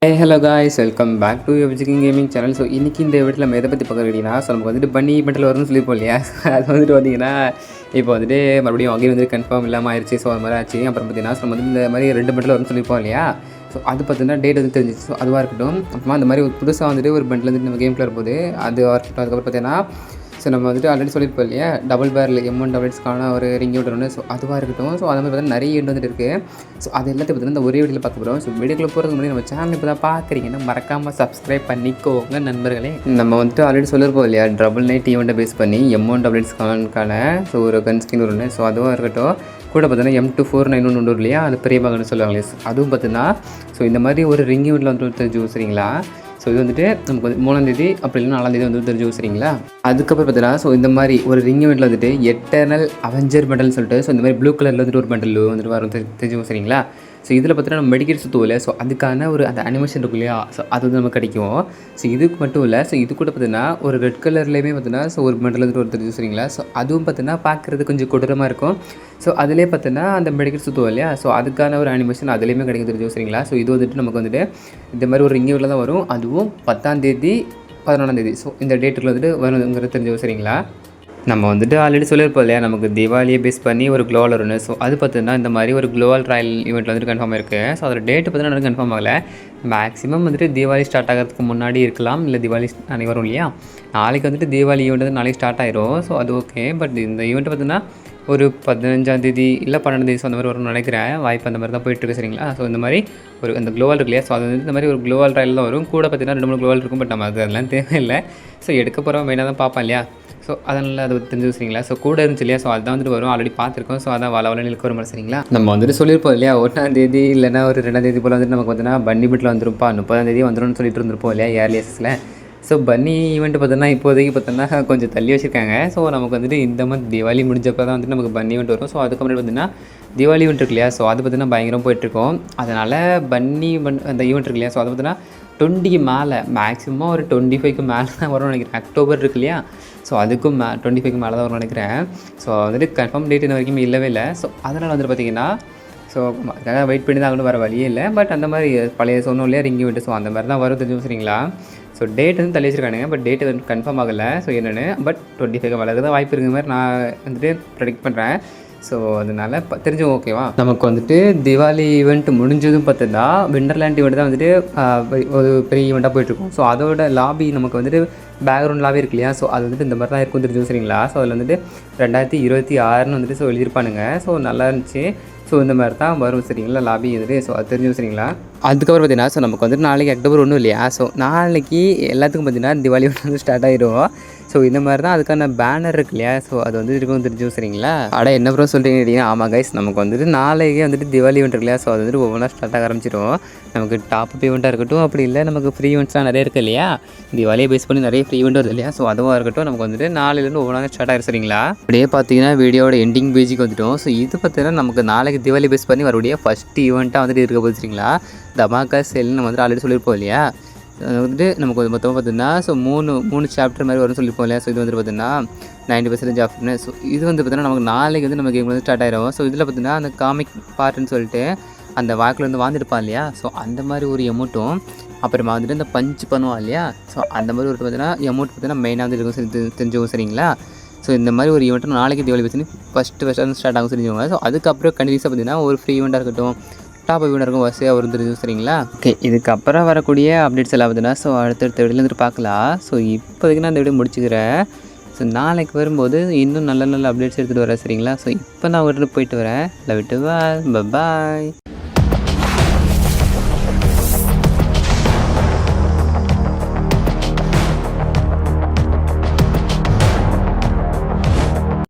Hello guys, welcome back to everything gaming channel. So இன்றைக்கி இந்த வீட்டில் நம்ம எதை பற்றி பார்க்க கேட்டிங்கன்னா, ஸோ நமக்கு வந்துட்டு பன்னி ஈவெண்ட்டில் வரும்னு சொல்லியிருப்போம் இல்லையா. அது வந்துட்டு பார்த்திங்கன்னா இப்போ வந்துட்டு மறுபடியும் அங்கேயும் வந்து கன்ஃபார்ம் இல்லாமல் ஆயிடுச்சு. ஸோ அது மாதிரி ஆச்சு. அப்புறம் பார்த்திங்கன்னா ஸோ வந்து இந்த மாதிரி 2 பண்டில் வரும்னு சொல்லியிருப்போம் இல்லையா. ஸோ அது பார்த்திங்கன்னா டேட் வந்து தெரிஞ்சிச்சு. ஸோ அதுவாக இருக்கட்டும். அப்புறமா அந்த மாதிரி ஒரு புதுசாக வந்துட்டு ஒரு பண்டில் வந்துட்டு நம்ம கேமில் வரும்போது அதுவாக இருக்கட்டும். அதுக்கப்புறம் பார்த்திங்கன்னா ஸோ நம்ம வந்துட்டு ஆல்ரெடி சொல்லியிருப்போம் இல்லையா, டபுள் பேரில் M1 டபுள்ஸ்க்கான ஒரு ரிங் ஈவெண்ட் ஒன்று. ஸோ அதுவாக இருக்கட்டும். ஸோ அது மாதிரி பார்த்தீங்கன்னா நிறைய ஈவெண்ட் வந்துட்டு இருக்குது. ஸோ அது எல்லாத்தையும் பார்த்தீங்கன்னா இந்த ஒரே வீடியோவில் பார்க்க போகிறோம். ஸோ வீடியோக்குள்ள போகிறதுக்கு முன்னாடி நம்ம சேனல் இப்போ தான் பார்க்குறீங்கன்னா மறக்காமல் சப்ஸ்கிரைப் பண்ணிக்கோங்க நண்பர்களே. நம்ம வந்துட்டு ஆல்ரெடி சொல்லியிருப்போம் இல்லையா, டபுள் நைட் ஈவெண்ட்டை பேஸ் பண்ணி M1 டபுள்ஸ்க்கான ஸோ ஒரு கன் ஸ்கின் ஒன்று. ஸோ அதுவாக இருக்கட்டும். கூட பார்த்தீங்கன்னா M2491 ஒன்று இல்லையா, அது பெரிய மகன்னு சொல்லுவாங்களே. அதுவும் பார்த்தீங்கன்னா ஸோ இந்த மாதிரி ஒரு ரிங் ஈவெண்ட்டில் வந்து தெரிஞ்சு சரிங்களா. ஸோ இது வந்துட்டு நமக்கு வந்து 3ஆம் தேதி அப்படி இல்லைன்னா 4ஆம் தேதி வந்து தெரிஞ்சு சரிங்களா. அதுக்கப்புறம் பார்த்தீங்கன்னா ஸோ இந்த மாதிரி ஒரு ரிங் ஈவெண்ட்டில் வந்துட்டு எட்டர்னல் அவெஞ்சர் பண்டல்னு சொல்லிட்டு ஸோ இந்த மாதிரி ப்ளூ கலரில் வந்துட்டு ஒரு பண்டல் வந்துட்டு வரும் தெரிஞ்சு சரிங்களா. ஸோ இதில் பார்த்தீங்கன்னா நம்ம மெடிக்கேட் சுற்றுவோம். ஸோ அதுக்கான ஒரு அந்த அனிமேஷன் இருக்கும் இல்லையா, ஸோ அது வந்து நமக்கு கிடைக்கும். ஸோ இதுக்கு மட்டும் இல்லை, ஸோ இது கூட பார்த்தீங்கன்னா ஒரு ரெட் கலர்லேயுமே பார்த்தீங்கன்னா ஸோ ஒரு பண்டல் வந்துட்டு ஒரு தெரிஞ்சு சரிங்களா. ஸோ அதுவும் பார்த்தீங்கன்னா பார்க்குறது கொஞ்சம் கொடூரமாக இருக்கும். ஸோ அதிலே பார்த்தீங்கன்னா அந்த மெடிக்கல் சுற்றுவோம் இல்லையா, ஸோ அதுக்கான ஒரு அனிமேஷன் அதுலேயுமே கிடைக்கும் தெரிஞ்சு சரிங்களா. ஸோ இது வந்துட்டு நமக்கு வந்துட்டு இந்த மாதிரி ஒரு ரிங் ஈவெண்ட்டில் தான் வரும். அதுவும் 10ஆம் தேதி 11ஆம் தேதி. ஸோ இந்த டேட்டுக்குள்ள வந்துட்டு வருங்கிறது தெரிஞ்சு சரிங்களா. நம்ம வந்துட்டு ஆல்ரெடி சொல்லியிருப்போம் இல்லையா, நமக்கு தீபாவளியை பேஸ் பண்ணி ஒரு க்ளோவல் வரும்னு. ஸோ அது பார்த்தீங்கன்னா இந்த மாதிரி ஒரு க்ளோவல் ராயல் ஈவெண்ட்டில் வந்துட்டு கன்ஃபார்ம் இருக்குது. ஸோ அதோட டேட்டு பார்த்தீங்கன்னா கன்ஃபார்ம் ஆகலை. மேக்ஸிமம் வந்துட்டு தீபாவளி ஸ்டார்ட் ஆகிறதுக்கு முன்னாடி இருக்கலாம், இல்லை தீபாவளி அன்றைக்கி வரும் இல்லையா. நாளைக்கு வந்துட்டு தீபாவளி ஈவெண்ட் வந்து நாளைக்கு ஸ்டார்ட் ஆயிரும். ஸோ அது ஓகே. பட் இந்த ஈவெண்ட் பார்த்தீங்கன்னா ஒரு 15ஆம் தேதி இல்லை 12ஆம் தேதி அந்த மாதிரி வரும்னு நினைக்கிறேன். வாய்ப்பு அந்த மாதிரி தான் போயிட்டுருக்கு சரிங்களா. ஸோ இந்த மாதிரி ஒரு அந்த க்ளோவல் இருக்கு இல்லையா, ஸோ அது வந்து இந்த மாதிரி ஒரு க்ளோவல் ராயல் தான் வரும். கூட பார்த்தீங்கன்னா 2-3 க்ளோவல் இருக்கும். பட் நம்ம அதெல்லாம் தேவையில்லை. ஸோ எடுக்க போகிறோம் மெயினாக தான் பார்ப்பேன் இல்லையா. ஸோ அதனால் அது தெரிஞ்சு சரிங்களா. ஸோ கூட இருந்துச்சு இல்லையா, ஸோ அதுதான் வந்துட்டு வரும். ஆல்ரெடி பார்த்துருக்கோம். ஸோ அதான் வளவலை நிற்க வரும் சரிங்களா. நம்ம வந்துட்டு சொல்லியிருப்போம் இல்லையா, 1ஆம் தேதி இல்லைனா ஒரு 2ஆம் தேதி போல் வந்துட்டு நமக்கு பார்த்தீங்கன்னா பன்னி பிட்டில் வந்துருப்பா 30ஆம் தேதி வந்துடும்னு சொல்லிட்டு இருந்திருப்போம் இல்லையா ஏர்லியஸில். ஸோ பன்னி ஈவெண்ட்டு பார்த்தோன்னா இப்போதைக்கு பார்த்தோன்னா கொஞ்சம் தள்ளி வச்சுருக்காங்க. ஸோ நமக்கு வந்துட்டு இந்த மந்த் தீபாவளி முடிஞ்சப்போ தான் வந்துட்டு நமக்கு பன்னி ஈவெண்ட் வரும். ஸோ அதுக்கப்புறம் பார்த்தீங்கன்னா தீபாவளி ஈவெண்ட் இருக்கு இல்லையா, ஸோ அது பார்த்தீங்கன்னா பயங்கரம் போயிட்டுருக்கோம். அதனால் பன்னி அந்த ஈவெண்ட் இருக்கு இல்லையா, ஸோ அது பார்த்தீங்கன்னா 20க்கு மேலே மேக்ஸிமம் ஒரு 25க்கு மேலே தான் வரும்னு நினைக்கிறேன். அக்டோபர் இருக்கு இல்லையா, ஸோ அதுக்கும் 25க்கு மேலே தான் வரும்னு நினைக்கிறேன். ஸோ வந்துட்டு கன்ஃபார்ம் டேட் இன்ன வரைக்கும் இல்லவே இல்லை. ஸோ அதனால் வந்துட்டு பார்த்திங்கன்னா ஸோ அதுக்காக வெயிட் பண்ணி தான் வேறு வழியே இல்லை. பட் அந்த மாதிரி பழைய சொன்னோம் இல்லையா ரிங்கி விட்டு, ஸோ அந்த மாதிரி தான் வரும் தெரிஞ்சு சரிங்களா. ஸோ டேட் வந்து தள்ளி வச்சிருக்கானுங்க. பட் டேட் வந்து கன்ஃபார்ம் ஆகலை. ஸோ என்னென்னு பட் 25க்கு மேலே தான் வாய்ப்பு இருக்கிற மாதிரி நான் வந்துட்டு ப்ரெடிக்ட் பண்ணுறேன். ஸோ அதனால் தெரிஞ்சும் ஓகேவா. நமக்கு வந்துட்டு தீபாவளி ஈவெண்ட் முடிஞ்சதும் பார்த்தீங்கன்னா விண்டர்லேண்ட் ஈவெண்ட் தான் வந்துட்டு ஒரு பெரிய ஈவெண்ட்டாக போயிட்டுருக்கும். ஸோ அதோட லாபி நமக்கு வந்துட்டு பேக்ரவுண்ட் லாபி இருக்கு இல்லையா, ஸோ அது வந்துட்டு இந்த மாதிரி தான் இருக்கும் தெரிஞ்சு சரிங்களா. ஸோ அதில் வந்துட்டு 2026 வந்துட்டு ஸோ எழுதியிருப்பானுங்க. ஸோ நல்லா இருந்துச்சு. ஸோ இந்த மாதிரி தான் வரும் சரிங்களா லாபி வந்துட்டு. ஸோ அது தெரிஞ்சு சரிங்களா. அதுக்கப்புறம் பார்த்தீங்கன்னா ஸோ நமக்கு வந்துட்டு நாளைக்கு அக்டோபர் 1 இல்லையா, ஸோ நாளைக்கு எல்லாத்துக்கும் பார்த்தீங்கன்னா தீபாவளி வந்து ஸ்டார்ட் ஆகிடும். ஸோ இந்த மாதிரி தான் அதுக்கான பேனர் இருக்கு இல்லையா, ஸோ அது வந்து இருக்கும் தெரிஞ்சு சரிங்களா. அட என்ன ப்ரோ சொல்கிறீங்க கேட்டிங்கன்னா, ஆமாம் கைஸ், நமக்கு வந்துட்டு நாளைக்கே வந்துட்டு தீபாவளி ஈவெண்ட் இருக்கு இல்லையா, ஸோ அது வந்துட்டு ஒவ்வொன்றா ஸ்டார்ட் ஆக ஆரம்பிச்சிடும். நமக்கு டாப் அப் ஈவெண்ட்டாக இருக்கட்டும், அப்படி இல்லை நமக்கு ஃப்ரீ ஈவெண்ட்ஸ்லாம் நிறைய இருக்குது இல்லையா, தீபாவளியை பேஸ் பண்ணி நிறைய ஃப்ரீ ஈவெண்ட் வருது இல்லையா. ஸோ அதுவாக இருக்கட்டும், நமக்கு வந்துட்டு நாளையிலேருந்து ஒவ்வொன்றா ஸ்டார்ட் ஆகிடும் சரிங்களா. அப்படியே பார்த்தீங்கன்னா வீடியோட எண்டிங் பேஜுக்கு வந்துட்டோம். ஸோ இது பார்த்தீங்கன்னா நமக்கு நாளைக்கு தீபாவளி பேஸ் பண்ணி வரக்கூடிய ஃபஸ்ட் ஈவெண்ட்டாக வந்துட்டு இருக்க போகுது சரிங்களா. தமாக்கா செல்னு நம்ம வந்துட்டு ஆல்ரெடி சொல்லியிருப்போம் இல்லையா. அது வந்துட்டு நமக்கு மொத்தமாக பார்த்தீங்கன்னா ஸோ மூணு சாப்டர் மாதிரி வரும்னு சொல்லியிருப்போம் இல்லையா. ஸோ இது வந்து பார்த்தீங்கன்னா 90% ஆஃப்னு. ஸோ இது வந்து பார்த்தீங்கன்னா நமக்கு நாளைக்கு வந்து நமக்கு வந்து ஸ்டார்ட் ஆகிடும். ஸோ இதில் பார்த்தீங்கன்னா அந்த காமிக் பார்ட்டுன்னு சொல்லிட்டு அந்த வாக்கில் வந்து வாழ்ந்துருப்பான் இல்லையா, ஸோ அந்த மாதிரி ஒரு எமௌண்ட்டும் அப்புறமா வந்துட்டு இந்த பஞ்ச் பண்ணுவான் இல்லையா, ஸோ அந்த மாதிரி ஒரு பார்த்தீங்கன்னா எமௌண்ட் பார்த்தீங்கன்னா மெயினாக வந்து இருக்கும் தெரிஞ்சவங்க சரிங்களா. ஸோ இந்த மாதிரி ஒரு ஈவெண்ட்டு நாளைக்கு தீபாவளி பற்றி ஃபஸ்ட்டு ஸ்டார்ட் ஆகும் தெரிஞ்சவங்க. ஸோ அதுக்கப்புறம் கண்டிப்பாக பார்த்தீங்கன்னா ஒரு ஃப்ரீ ஈவெண்ட்டாக இருக்கட்டும், டாப் ஈவெண்ட் இருக்கும், வசதியாக வரும் தெரிஞ்சு சரிங்களா. ஓகே, இதுக்கப்புறம் வரக்கூடிய அப்டேட்ஸ் எல்லாம் பார்த்தீங்கன்னா ஸோ அடுத்தடுத்த வீடியோவில் வந்துட்டு பார்க்கலாம். ஸோ இப்போதைக்கு நான் இந்த வீடியோ முடிச்சுக்கிறேன். ஸோ நாளைக்கு வரும்போது இன்னும் நல்ல நல்ல அப்டேட்ஸ் எடுத்துகிட்டு வரேன் சரிங்களா. ஸோ இப்போ நான் உங்கள்கிட்ட போயிட்டு வரேன். இல்லை விட்டு பாய்.